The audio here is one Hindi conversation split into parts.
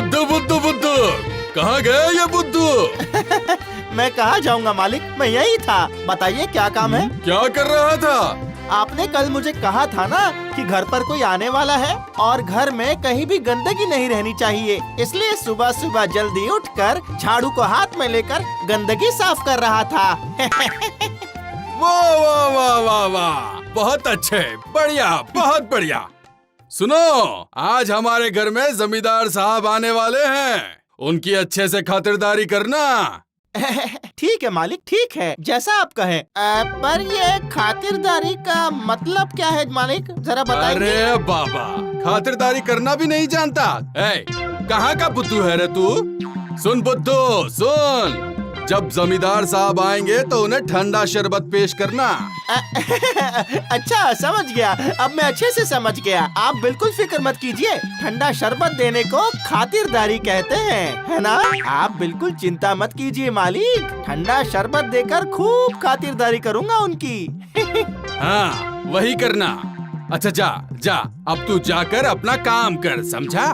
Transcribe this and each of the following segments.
बुद्धू बुद्धू बुद्धू, कहाँ गए ये बुद्धू? मैं कहाँ जाऊँगा मालिक, मैं यही था। बताइए क्या काम है? क्या कर रहा था? आपने कल मुझे कहा था ना कि घर पर कोई आने वाला है और घर में कहीं भी गंदगी नहीं रहनी चाहिए, इसलिए सुबह सुबह जल्दी उठकर झाड़ू को हाथ में लेकर गंदगी साफ कर रहा था। वाह वाह वाह वाह वाह, बहुत अच्छे, बढ़िया, बहुत बढ़िया। सुनो, आज हमारे घर में जमींदार साहब आने वाले हैं, उनकी अच्छे से खातिरदारी करना। ठीक है मालिक, ठीक है, जैसा आप कहें। पर ये खातिरदारी का मतलब क्या है मालिक, जरा बताइए। अरे बाबा, खातिरदारी करना भी नहीं जानता? कहाँ का बुद्धू है रे तू? सुन बुद्धू सुन, जब जमींदार साहब आएंगे तो उन्हें ठंडा शरबत पेश करना। अच्छा समझ गया, अब मैं अच्छे से समझ गया। आप बिल्कुल फिक्र मत कीजिए, ठंडा शरबत देने को खातिरदारी कहते हैं, है ना? आप बिल्कुल चिंता मत कीजिए मालिक, ठंडा शरबत देकर खूब खातिरदारी करूँगा उनकी। हाँ वही करना। अच्छा जा जा, अब तू जाकर अपना काम कर, समझा?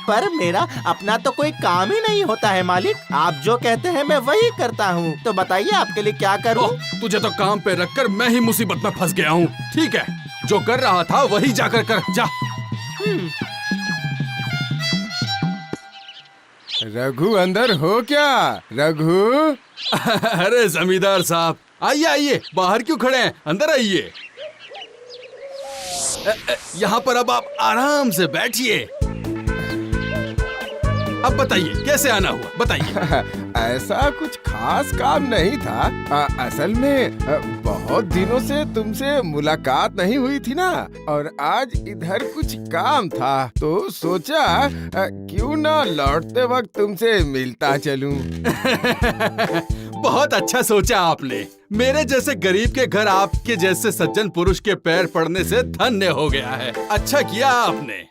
पर मेरा अपना तो कोई काम ही नहीं होता है मालिक, आप जो कहते हैं मैं वही करता हूँ। तो बताइए आपके लिए क्या करूँ? तुझे तो काम पे रखकर मैं ही मुसीबत में फंस गया हूँ। ठीक है, जो कर रहा था वही जाकर कर, जा। रघु अंदर हो क्या? रघु। अरे जमींदार साहब, आइए आइए, बाहर क्यों खड़े हैं, अंदर आइए। यहाँ पर अब आप आराम से बैठिए। अब बताइए कैसे आना हुआ, बताइए। ऐसा कुछ खास काम नहीं था। असल में बहुत दिनों से तुमसे मुलाकात नहीं हुई थी ना, और आज इधर कुछ काम था तो सोचा क्यों ना लौटते वक्त तुमसे मिलता चलूं। बहुत अच्छा सोचा आपने। मेरे जैसे गरीब के घर आपके जैसे सज्जन पुरुष के पैर पड़ने से धन्य हो गया है। अच्छा किया आपने।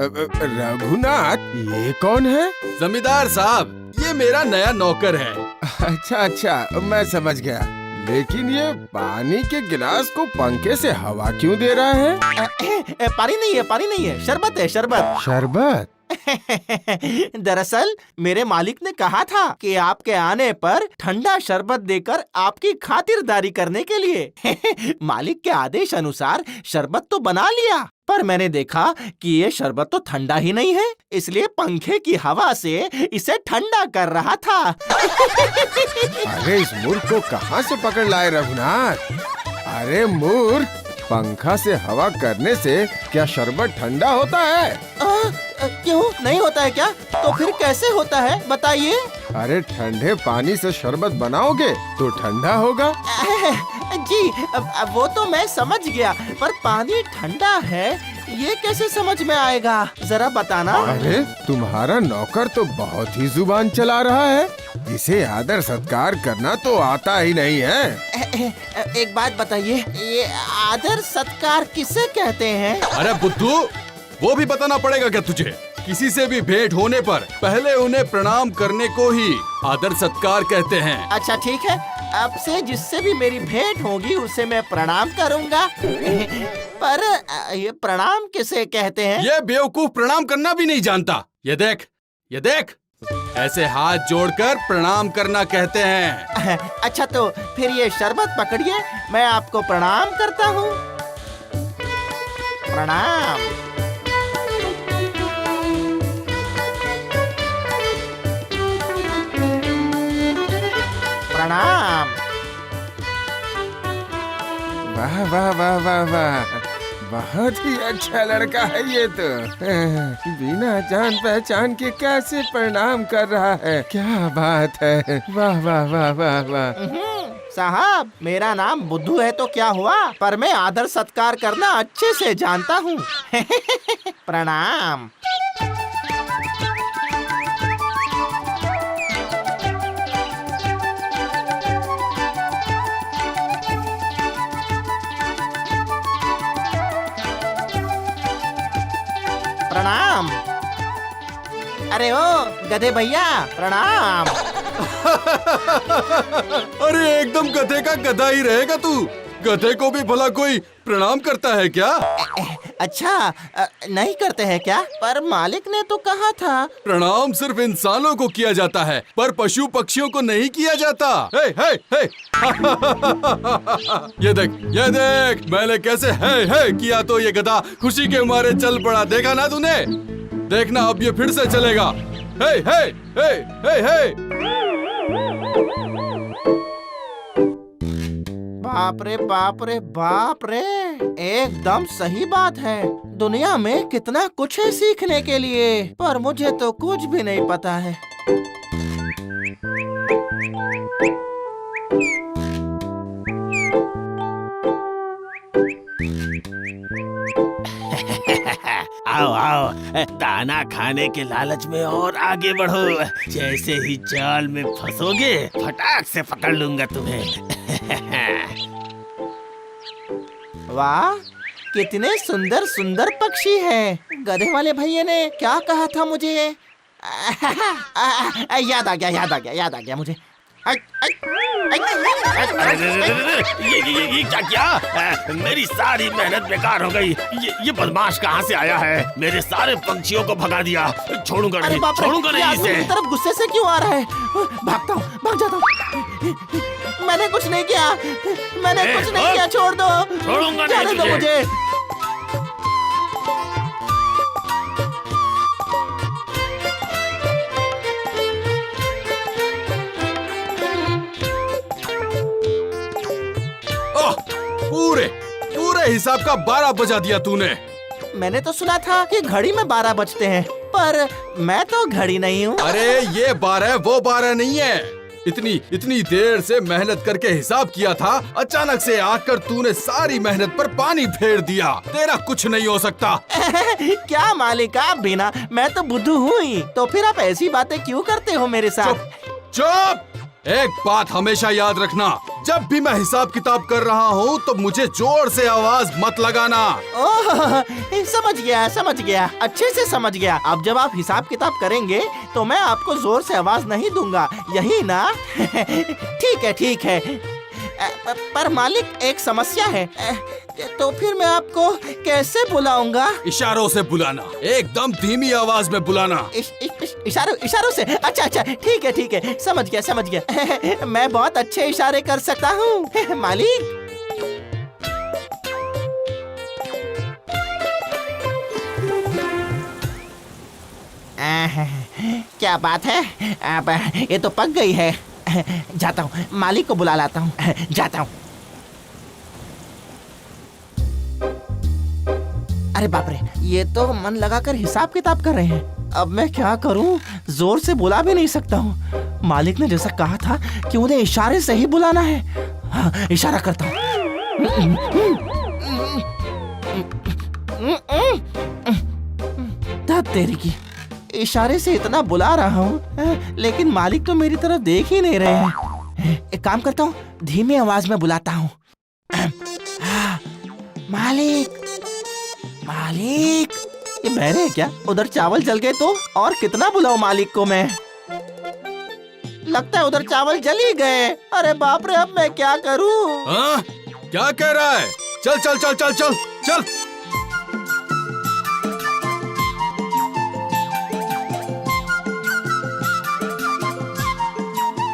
रघुनाथ, ये कौन है? जमींदार साहब, ये मेरा नया नौकर है। अच्छा अच्छा, मैं समझ गया। लेकिन ये पानी के गिलास को पंखे से हवा क्यों दे रहा है? पानी नहीं है, शरबत है, शरबत। शरबत? दरअसल मेरे मालिक ने कहा था कि आपके आने पर ठंडा शरबत देकर आपकी खातिरदारी करने के लिए। मालिक के आदेश अनुसार शरबत तो बना लिया, पर मैंने देखा कि ये शरबत तो ठंडा ही नहीं है, इसलिए पंखे की हवा से इसे ठंडा कर रहा था। अरे इस मूर्ख को कहाँ से पकड़ लाए रघुनाथ? अरे मूर्ख, पंखा से हवा करने से क्या शरबत ठंडा होता है? क्यों नहीं होता है क्या? तो फिर कैसे होता है, बताइए। अरे ठंडे पानी से शरबत बनाओगे तो ठंडा होगा। जी वो तो मैं समझ गया, पर पानी ठंडा है ये कैसे समझ में आएगा, जरा बताना। अरे तुम्हारा नौकर तो बहुत ही जुबान चला रहा है, इसे आदर सत्कार करना तो आता ही नहीं है। एक बात बताइए, ये आदर सत्कार किसे कहते हैं? अरे बुद्धू, वो भी बताना पड़ेगा क्या तुझे? किसी से भी भेंट होने पर पहले उन्हें प्रणाम करने को ही आदर सत्कार कहते हैं। अच्छा ठीक है, अब से जिससे भी मेरी भेंट होगी उसे मैं प्रणाम करूंगा। पर ये प्रणाम किसे कहते हैं? ये बेवकूफ प्रणाम करना भी नहीं जानता। ये देख, ये देख, ऐसे हाथ जोड़कर प्रणाम करना कहते हैं। अच्छा तो फिर ये शरबत पकड़िए, मैं आपको प्रणाम करता हूँ। प्रणाम। प्रणाम। वाह वाह वाह वाह वाह, बहुत ही अच्छा लड़का है ये तो। बिना जान पहचान के कैसे प्रणाम कर रहा है, क्या बात है। वाह वाह वाह वाह वाह। साहब, मेरा नाम बुद्धू है तो क्या हुआ, पर मैं आदर सत्कार करना अच्छे से जानता हूँ। प्रणाम। प्रणाम। अरे ओ गधे भैया, प्रणाम। अरे एकदम गधे का गधा ही रहेगा तू। गधे को भी भला कोई प्रणाम करता है क्या? अच्छा, नहीं करते हैं क्या? पर मालिक ने तो कहा था। प्रणाम सिर्फ इंसानों को किया जाता है, पर पशु पक्षियों को नहीं किया जाता। हे हे हे ये देख मैंने कैसे हे किया तो ये गधा खुशी के मारे चल पड़ा। देखा ना तूने? देखना अब ये फिर से चलेगा। हे हे हे हे हे। बाप रे बाप रे बाप रे, एकदम सही बात है। दुनिया में कितना कुछ है सीखने के लिए, पर मुझे तो कुछ भी नहीं पता है। आओ आओ, दाना खाने के लालच में और आगे बढ़ो। जैसे ही जाल में फंसोगे फटाक से पकड़ लूंगा तुम्हें। वाह, कितने सुंदर सुंदर पक्षी हैं। गधे वाले भैया ने क्या कहा था मुझे? याद आ गया मुझे। ये क्या? मेरी सारी मेहनत बेकार हो गई। ये बदमाश कहाँ से आया है? मेरे सारे पंछियों को भगा दिया। छोड़ूंगा नहीं इसे। मेरी तरफ गुस्से से क्यों आ रहा है? भाग जाता हूँ। मैंने कुछ नहीं किया। छोड़ दो। छोड़ूंगा नहीं जाने दो मुझे। पूरे हिसाब का 12 बजा दिया तूने। मैंने तो सुना था कि घड़ी में 12 बजते हैं, पर मैं तो घड़ी नहीं हूँ। अरे ये 12 वो 12 नहीं है। इतनी देर से मेहनत करके हिसाब किया था, अचानक से आकर तूने सारी मेहनत पर पानी फेर दिया। तेरा कुछ नहीं हो सकता। क्या मालिक, आप बिना, मैं तो बुद्धू हूँ ही। तो फिर आप ऐसी बातें क्यों करते हो मेरे साथ? चुप। एक बात हमेशा याद रखना, जब भी मैं हिसाब किताब कर रहा हूँ तो मुझे जोर से आवाज मत लगाना। ओह, समझ गया, अच्छे से समझ गया। अब जब आप हिसाब किताब करेंगे तो मैं आपको जोर से आवाज नहीं दूंगा, यही ना? ठीक है। पर मालिक, एक समस्या है। तो फिर मैं आपको कैसे बुलाऊंगा? इशारों से बुलाना, एकदम धीमी आवाज में बुलाना। इशारों से? अच्छा, ठीक है, समझ गया। मैं बहुत अच्छे इशारे कर सकता हूँ मालिक। क्या बात है, अब ये तो पक गई है। जाता हूँ, मालिक को बुला लाता हूँ। जाता हूँ। अरे बाप रे, ये तो मन लगाकर हिसाब किताब कर रहे हैं। अब मैं क्या करूं? जोर से बुला भी नहीं सकता हूँ। मालिक ने जैसा कहा था कि उन्हें इशारे से ही बुलाना है। हाँ, इशारा करता हूँ। तेरी की, इशारे से इतना बुला रहा हूँ, लेकिन मालिक तो मेरी तरफ देख ही नहीं रहे हैं। एक काम करता हूँ, धीमी आवाज में बुलाता हूँ। मालिक, ये बहरे है क्या? उधर चावल जल गए तो और कितना बुलाऊं मालिक को मैं? लगता है उधर चावल जल ही गए। अरे बाप रे, अब मैं क्या करूं? हाँ? क्या कह रहा है? चल।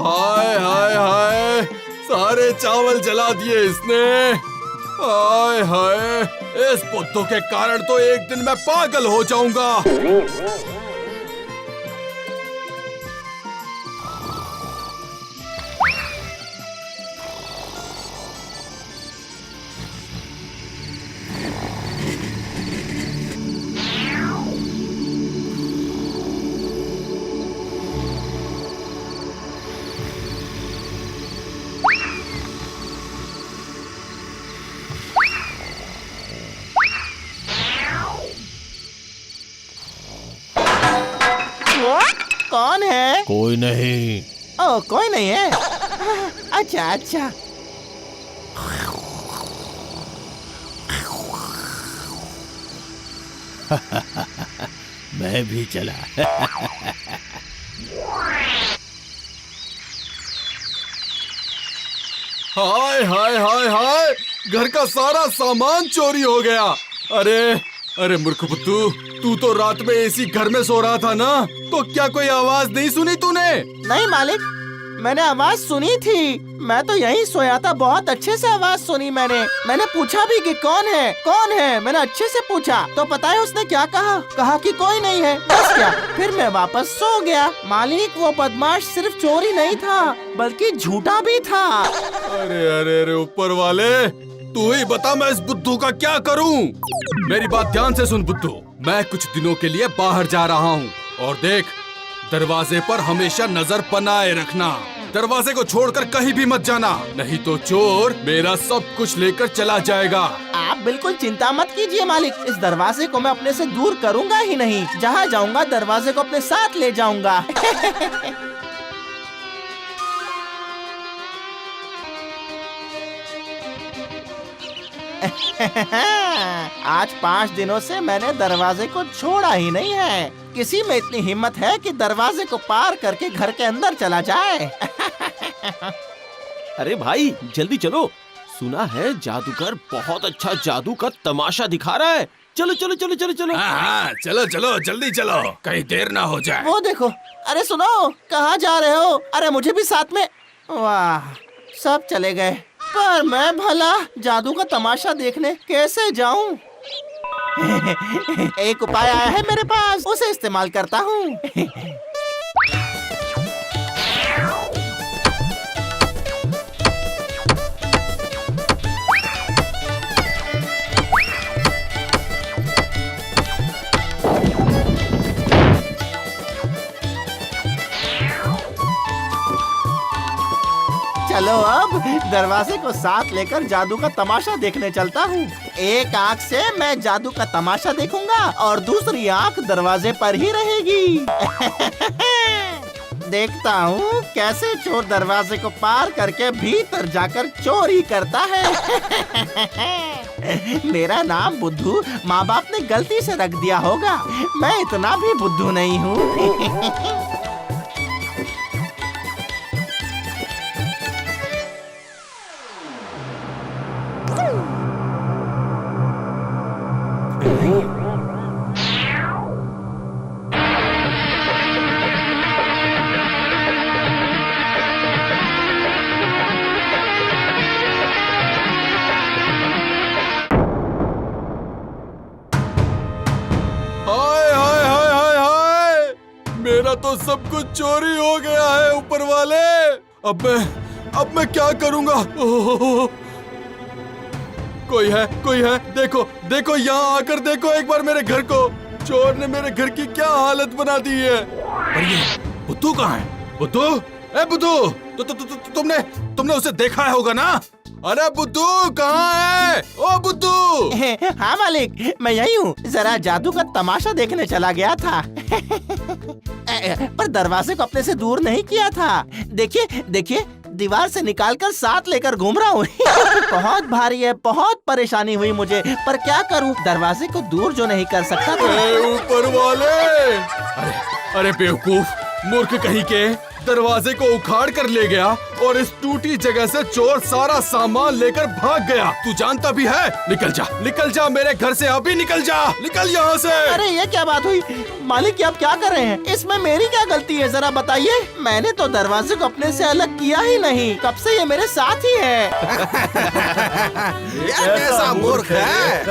हाय, सारे चावल जला दिए इसने। हाय, इस बुद्धू के कारण तो एक दिन मैं पागल हो जाऊंगा। कौन है? कोई नहीं। ओह, कोई नहीं है। अच्छा। मैं भी चला। हाय, घर का सारा सामान चोरी हो गया। अरे अरे मूर्ख बुद्धू, तू तो रात में एसी घर में सो रहा था ना, तो क्या कोई आवाज नहीं सुनी तूने? नहीं मालिक, मैंने आवाज सुनी थी। मैं तो यहीं सोया था, बहुत अच्छे से आवाज सुनी मैंने पूछा भी कि कौन है, मैंने अच्छे से पूछा। तो पता है उसने क्या कहा कि कोई नहीं है, बस क्या। फिर मैं वापस सो गया। मालिक, वो बदमाश सिर्फ चोरी नहीं था बल्कि झूठा भी था। अरे अरे अरे ऊपर वाले, तू ही बता मैं इस बुद्धू का क्या करूं? मेरी बात ध्यान से सुन बुद्धू, मैं कुछ दिनों के लिए बाहर जा रहा हूं, और देख, दरवाजे पर हमेशा नजर बनाए रखना। दरवाजे को छोड़कर कहीं भी मत जाना, नहीं तो चोर मेरा सब कुछ लेकर चला जाएगा। आप बिल्कुल चिंता मत कीजिए मालिक, इस दरवाजे को मैं अपने से दूर करूंगा ही नहीं। जहाँ जाऊंगा दरवाजे को अपने साथ ले जाऊंगा। आज 5 दिनों से मैंने दरवाजे को छोड़ा ही नहीं है। किसी में इतनी हिम्मत है कि दरवाजे को पार करके घर के अंदर चला जाए। अरे भाई जल्दी चलो, सुना है जादूगर बहुत अच्छा जादू का तमाशा दिखा रहा है। चलो चलो चलो चलो चलो। हाँ, चलो चलो जल्दी चलो, कहीं देर ना हो जाए। वो देखो, अरे सुनो, कहाँ जा रहे हो? अरे मुझे भी साथ में। वाह, सब चले गए, पर मैं भला जादू का तमाशा देखने कैसे जाऊं? एक उपाय आया है मेरे पास, उसे इस्तेमाल करता हूँ। चलो अब दरवाजे को साथ लेकर जादू का तमाशा देखने चलता हूँ। एक आँख से मैं जादू का तमाशा देखूंगा और दूसरी आँख दरवाजे पर ही रहेगी। देखता हूँ कैसे चोर दरवाजे को पार करके भीतर जाकर चोरी करता है। मेरा नाम बुद्धू माँ बाप ने गलती से रख दिया होगा, मैं इतना भी बुद्धू नहीं हूँ। मेरा तो सब कुछ चोरी हो गया है ऊपर वाले। अब मैं क्या करूंगा? ओह, कोई है, देखो देखो, यहाँ आकर देखो एक बार मेरे घर को। चोर ने मेरे घर की क्या हालत बना दी है। पर ये बुद्धू कहाँ है? बुद्धू, ए बुद्धू, तुमने उसे देखा होगा ना? अरे बुद्धू कहाँ है? ओ बुद्धू। हाँ मालिक, मैं यही हूँ, जरा जादू का तमाशा देखने चला गया था। पर दरवाजे को अपने से दूर नहीं किया था। देखिए देखिए, दीवार से निकालकर साथ लेकर घूम रहा हूँ। बहुत भारी है, बहुत परेशानी हुई मुझे, पर क्या करूँ, दरवाजे को दूर जो नहीं कर सकता था। ऊपर वाले, अरे बेवकूफ, मूर्ख कहीं के, दरवाजे को उखाड़ कर ले गया और इस टूटी जगह से चोर सारा सामान लेकर भाग गया। तू जानता भी है? निकल जा मेरे घर से, अभी निकल यहाँ से। अरे ये क्या बात हुई मालिक, ये आप क्या कर रहे हैं? इसमें मेरी क्या गलती है, जरा बताइए। मैंने तो दरवाजे को अपने से अलग किया ही नहीं, कब से ये मेरे साथ ही है। यह कैसा मूर्ख है?